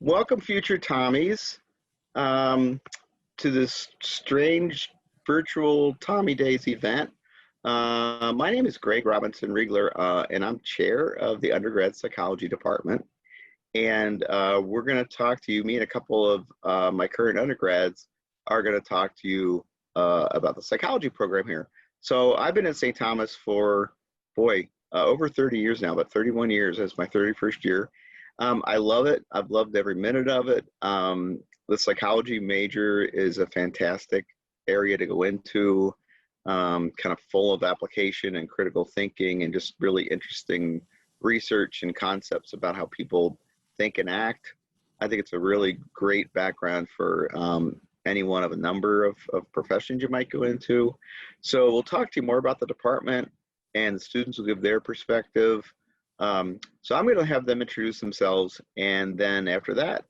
Welcome, future Tommies, um, to this strange virtual Tommy Days event. My name is Greg Robinson Riegler, and I'm chair of the undergrad psychology department. And we're going to talk to you. Me and a couple of my current undergrads are going to talk to you about the psychology program here. So I've been at St. Thomas for, over 30 years now, but 31 years as my 31st year. I love it. I've loved every minute of it. The psychology major is a fantastic area to go into, kind of full of application and critical thinking and just really interesting research and concepts about how people think and act. I think it's a really great background for any one of a number of professions you might go into. So we'll talk to you more about the department, and the students will give their perspective. So I'm going to have them introduce themselves, and then after that,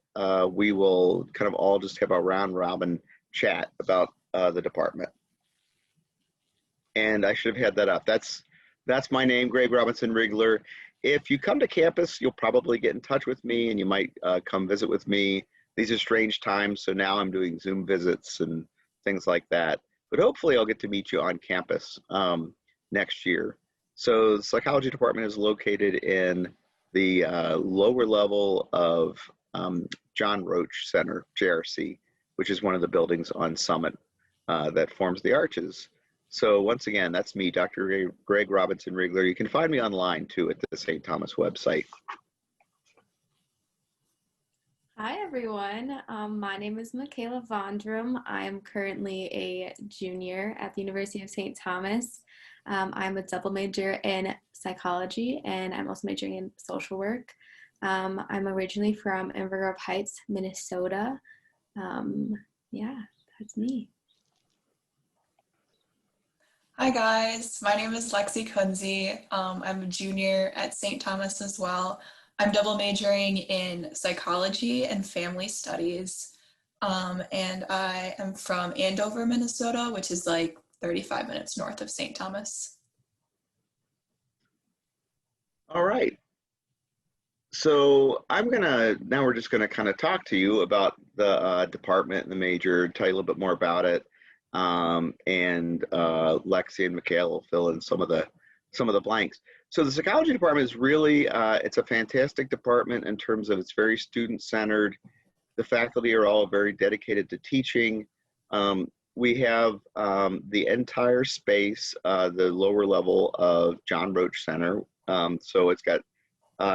we will kind of all just have a round robin chat about the department. And I should have had that up. That's my name, Greg Robinson Riegler. If you come to campus, you'll probably get in touch with me, and you might come visit with me. These are strange times, so now I'm doing Zoom visits and things like that. But hopefully I'll get to meet you on campus next year. So the psychology department is located in the lower level of John Roach Center, JRC, which is one of the buildings on Summit that forms the arches. So once again, that's me, Dr. Greg Robinson Riegler. You can find me online too at the St. Thomas website. Hi everyone, my name is Michaela Vondrum. I am currently a junior at the University of St. Thomas. I'm a double major in psychology, and I'm also majoring in social work. I'm originally from Inver Grove Heights, Minnesota. Yeah, that's me. Hi guys, my name is Lexie Kunze. I'm a junior at St. Thomas as well. I'm double majoring in psychology and family studies. And I am from Andover, Minnesota, which is like 35 minutes north of St. Thomas. All right. So now we're just gonna kind of talk to you about the department and the major, tell you a little bit more about it. And Lexie and Michaela will fill in some of the blanks. So the psychology department is really, it's a fantastic department in terms of it's very student-centered. The faculty are all very dedicated to teaching. We have the entire space, the lower level of John Roach Center. So it's got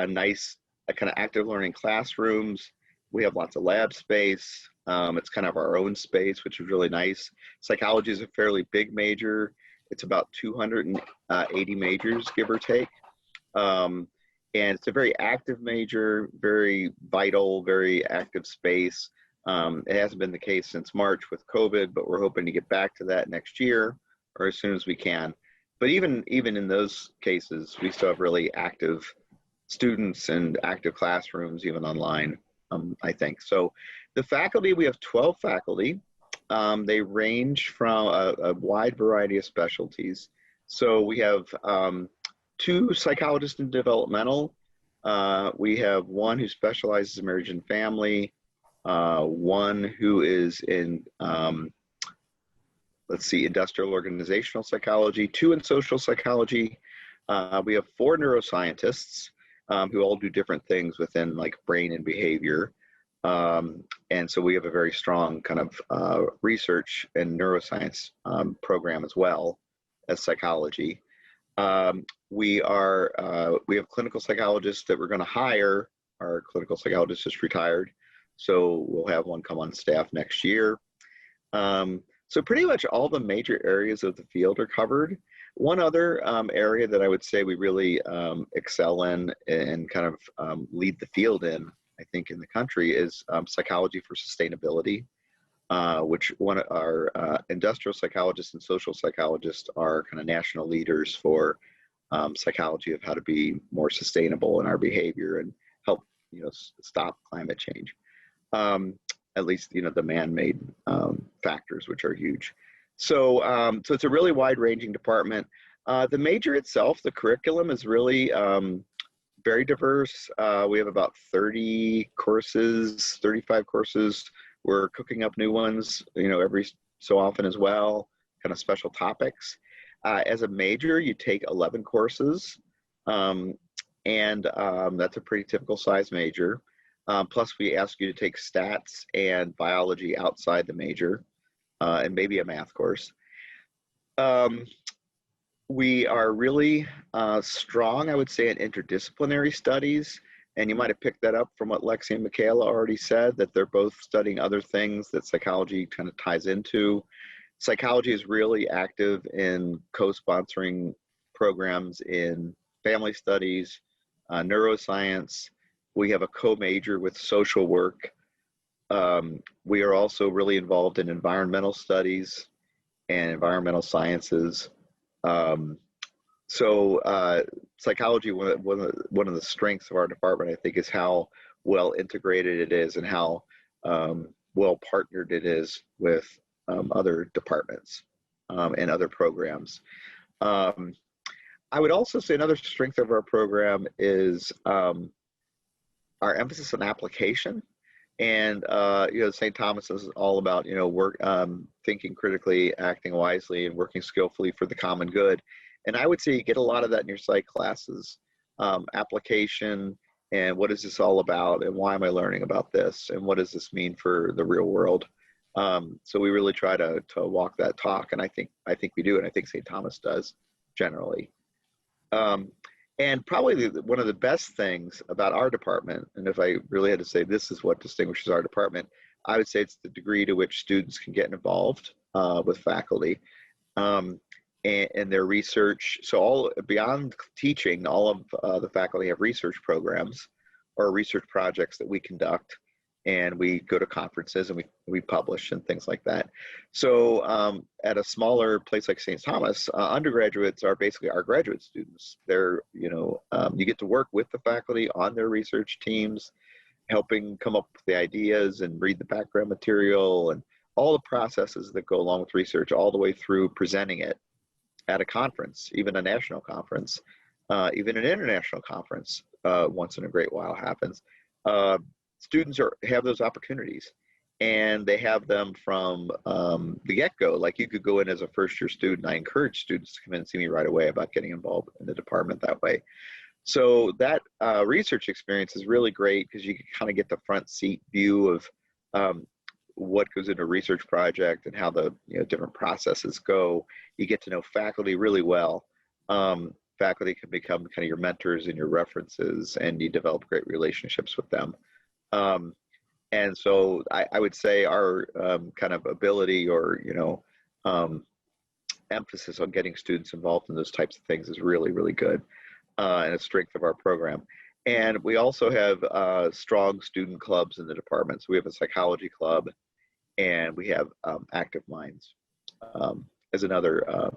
nice kind of active learning classrooms. We have lots of lab space. It's kind of our own space, which is really nice. Psychology is a fairly big major. It's about 280 majors, give or take. And it's a very active major, very vital, very active space. It hasn't been the case since March with COVID, but we're hoping to get back to that next year or as soon as we can. But even in those cases, we still have really active students and active classrooms, even online, I think. So the faculty, we have 12 faculty. They range from a wide variety of specialties. So we have 2 psychologists in developmental. We have 1 who specializes in marriage and family, 1 who is in, industrial organizational psychology, 2 in social psychology. We have 4 neuroscientists who all do different things within like brain and behavior. And so we have a very strong kind of research and neuroscience program as well as psychology. We have clinical psychologists that we're going to hire. Our clinical psychologist just retired, so we'll have 1 come on staff next year. So pretty much all the major areas of the field are covered. One other area that I would say we really excel in and kind of lead the field in, I think, in the country is psychology for sustainability, which one of our industrial psychologists and social psychologists are kind of national leaders for psychology of how to be more sustainable in our behavior and help, stop climate change. At least, the man-made factors, which are huge. So, so it's a really wide-ranging department. The major itself, the curriculum is really very diverse. We have about 30 courses, 35 courses. We're cooking up new ones, every so often as well, kind of special topics. As a major, you take 11 courses, and that's a pretty typical size major. Plus, we ask you to take stats and biology outside the major, and maybe a math course. We are really strong, I would say, in interdisciplinary studies. And you might have picked that up from what Lexie and Michaela already said, that they're both studying other things that psychology kind of ties into. Psychology is really active in co-sponsoring programs in family studies, neuroscience. We have a co-major with social work. We are also really involved in environmental studies and environmental sciences. Psychology, one of the strengths of our department, I think, is how well integrated it is and how well partnered it is with other departments and other programs. I would also say another strength of our program is our emphasis on application. And St. Thomas is all about work, thinking critically, acting wisely, and working skillfully for the common good. And I would say you get a lot of that in your psych classes, application, and what is this all about, and why am I learning about this, and what does this mean for the real world? So we really try to walk that talk, and I think we do, and I think St. Thomas does generally. And probably one of the best things about our department, and if I really had to say this is what distinguishes our department, I would say it's the degree to which students can get involved with faculty and their research. So all beyond teaching, all of the faculty have research programs or research projects that we conduct, and we go to conferences and we publish and things like that. So at a smaller place like St. Thomas, undergraduates are basically our graduate students. They're, you get to work with the faculty on their research teams, helping come up with the ideas and read the background material and all the processes that go along with research, all the way through presenting it at a conference, even a national conference, even an international conference once in a great while happens. Students have those opportunities, and they have them from the get-go. Like, you could go in as a first-year student. I encourage students to come in and see me right away about getting involved in the department that way. So that research experience is really great because you can kind of get the front seat view of what goes into a research project and how the different processes go. You get to know faculty really well. Faculty can become kind of your mentors and your references, and you develop great relationships with them. And so I would say our kind of ability or, emphasis on getting students involved in those types of things is really, really good, and a strength of our program. And we also have strong student clubs in the department. So we have a psychology club, and we have Active Minds as another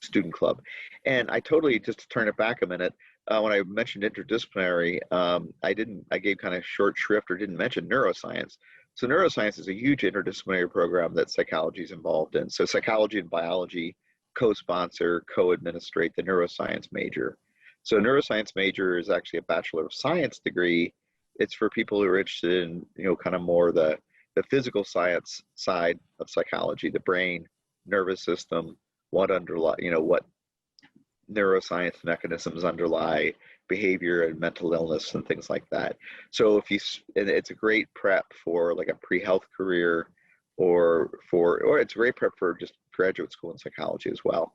student club. And I totally, just to turn it back a minute, when I mentioned interdisciplinary, I gave kind of short shrift or didn't mention neuroscience. So neuroscience is a huge interdisciplinary program that psychology is involved in. So psychology and biology co-sponsor, co-administrate the neuroscience major. So neuroscience major is actually a Bachelor of Science degree. It's for people who are interested in, kind of more the physical science side of psychology, the brain, nervous system, what neuroscience mechanisms underlie behavior and mental illness and things like that. So and it's a great prep for like a pre-health career, or it's a great prep for just graduate school in psychology as well.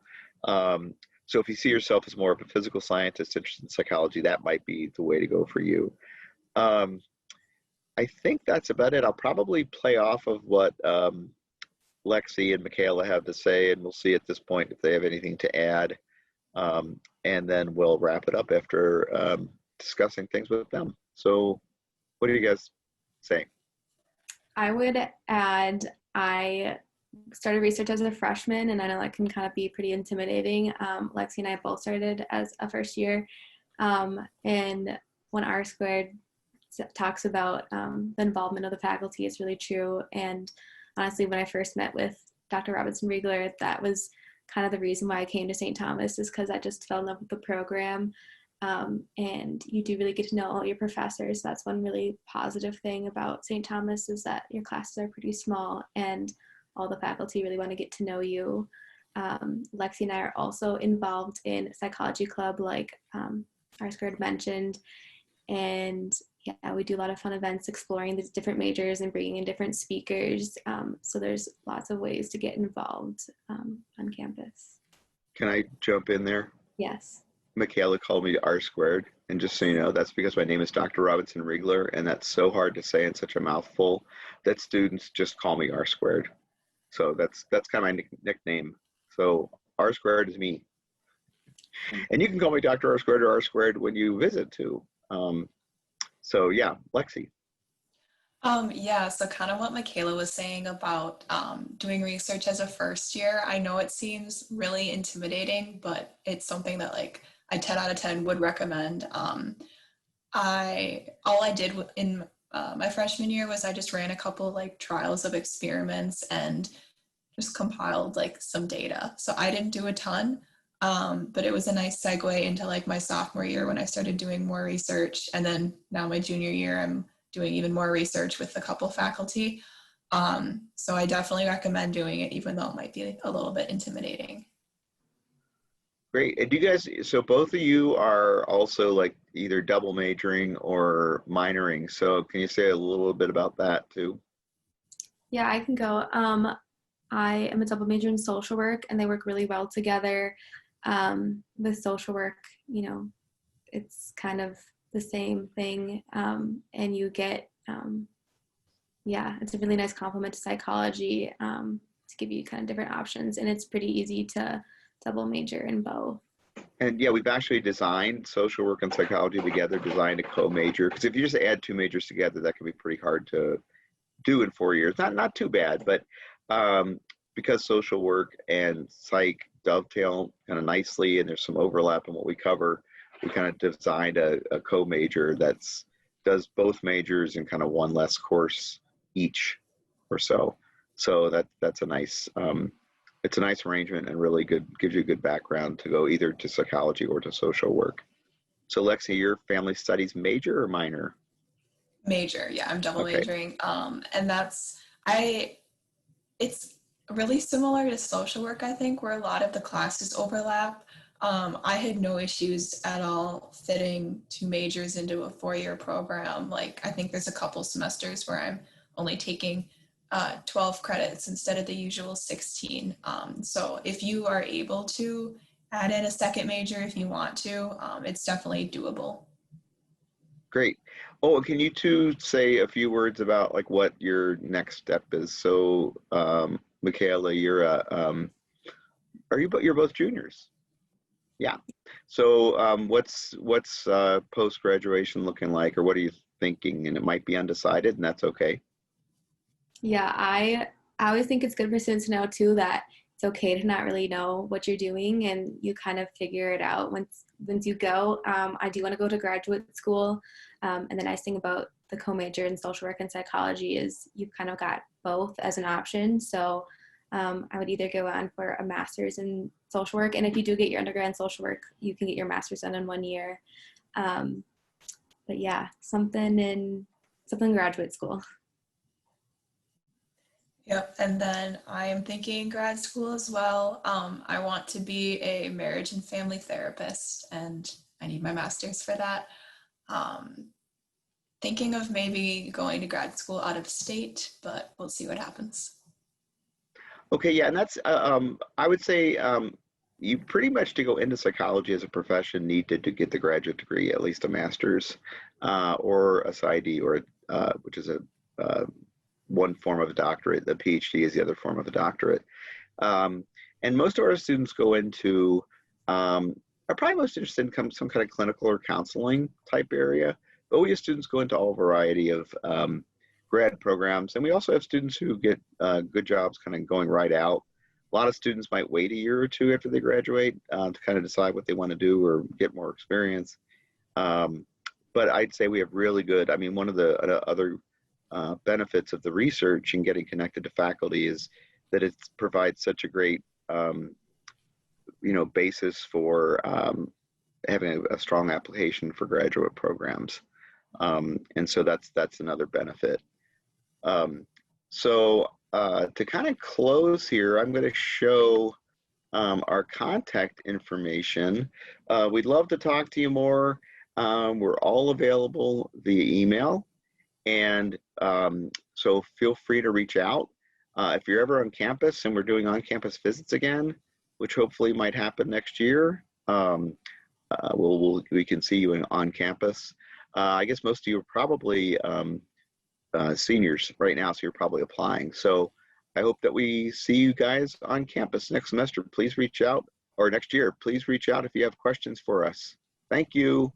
So if you see yourself as more of a physical scientist interested in psychology, that might be the way to go for you. I think that's about it. I'll probably play off of what Lexie and Michaela have to say, and we'll see at this point if they have anything to add. And then we'll wrap it up after discussing things with them. So what are you guys saying? I would add, I started research as a freshman, and I know that can kind of be pretty intimidating. Lexie and I both started as a first year. And when R Squared talks about the involvement of the faculty, it's really true. And honestly, when I first met with Dr. Robinson-Riegler, that was kind of the reason why I came to St. Thomas, is because I just fell in love with the program. and you do really get to know all your professors. That's one really positive thing about St. Thomas, is that your classes are pretty small and all the faculty really want to get to know you. Lexie and I are also involved in psychology club, like R Squared mentioned, and yeah, we do a lot of fun events exploring these different majors and bringing in different speakers. So there's lots of ways to get involved on campus. Can I jump in there? Yes. Michaela called me R Squared, and just so you know, that's because my name is Dr. Robinson Riegler, and that's so hard to say in such a mouthful that students just call me R Squared. So that's kind of my nickname. So R Squared is me. And you can call me Dr. R Squared or R Squared when you visit too. So yeah, Lexie. Yeah, so kind of what Michaela was saying about doing research as a first year. I know it seems really intimidating, but it's something that like I 10 out of 10 would recommend. All I did in my freshman year was I just ran a couple like trials of experiments and just compiled like some data. So I didn't do a ton, but it was a nice segue into like my sophomore year when I started doing more research. And then now my junior year, I'm doing even more research with a couple faculty. So I definitely recommend doing it, even though it might be a little bit intimidating. Great. And do you guys, so both of you are also like either double majoring or minoring. So can you say a little bit about that too? Yeah, I can go. I am a double major in social work, and they work really well together. With social work, you know, it's kind of the same thing, and you get, yeah, it's a really nice complement to psychology, to give you kind of different options, and it's pretty easy to double major in both. And yeah, we've actually designed social work and psychology together, designed a co-major. Because if you just add two majors together, that can be pretty hard to do in 4 years. Not too bad, but because social work and psych dovetail kind of nicely, and there's some overlap in what we cover, we kind of designed a co-major that's does both majors in kind of one less course each or so. So that's a nice it's a nice arrangement and really good, gives you a good background to go either to psychology or to social work. So Lexie, your family studies major or minor? Major, yeah, I'm double Okay. majoring. And it's really similar to social work, I think, where a lot of the classes overlap. I had no issues at all fitting two majors into a 4-year program. Like, I think there's a couple semesters where I'm only taking 12 credits instead of the usual 16. So if you are able to add in a second major if you want to, it's definitely doable. Great. Oh, can you two say a few words about like what your next step is? So, Michaela, you're both juniors? Yeah. So, what's post graduation looking like, or what are you thinking? And it might be undecided, and that's okay. Yeah, I always think it's good for students to know too that it's okay to not really know what you're doing, and you kind of figure it out once you go. I do want to go to graduate school, and the nice thing about the co-major in social work and psychology is you've kind of got both as an option. So I would either go on for a master's in social work, and if you do get your undergrad in social work, you can get your master's done in 1 year. But yeah, something graduate school. Yep, and then I am thinking grad school as well. I want to be a marriage and family therapist, and I need my master's for that. Um, Thinking of maybe going to grad school out of state, but we'll see what happens. Okay, yeah, and that's I would say you pretty much to go into psychology as a profession need to get the graduate degree, at least a master's or a PsyD, or which is a one form of a doctorate. The PhD is the other form of a doctorate. And most of our students go into are probably most interested in some kind of clinical or counseling type area. But we have students go into all variety of grad programs, and we also have students who get good jobs kind of going right out. A lot of students might wait a year or two after they graduate to kind of decide what they want to do or get more experience. But I'd say we have really good, I mean, one of the other benefits of the research and getting connected to faculty is that it provides such a great, basis for having a strong application for graduate programs. And so that's another benefit. To kind of close here, I'm going to show our contact information. We'd love to talk to you more. We're all available via email, and so feel free to reach out. If you're ever on campus and we're doing on-campus visits again, which hopefully might happen next year, we can see you on campus. I guess most of you are probably seniors right now, so you're probably applying. So I hope that we see you guys on campus next semester. Please reach out, or next year, please reach out if you have questions for us. Thank you.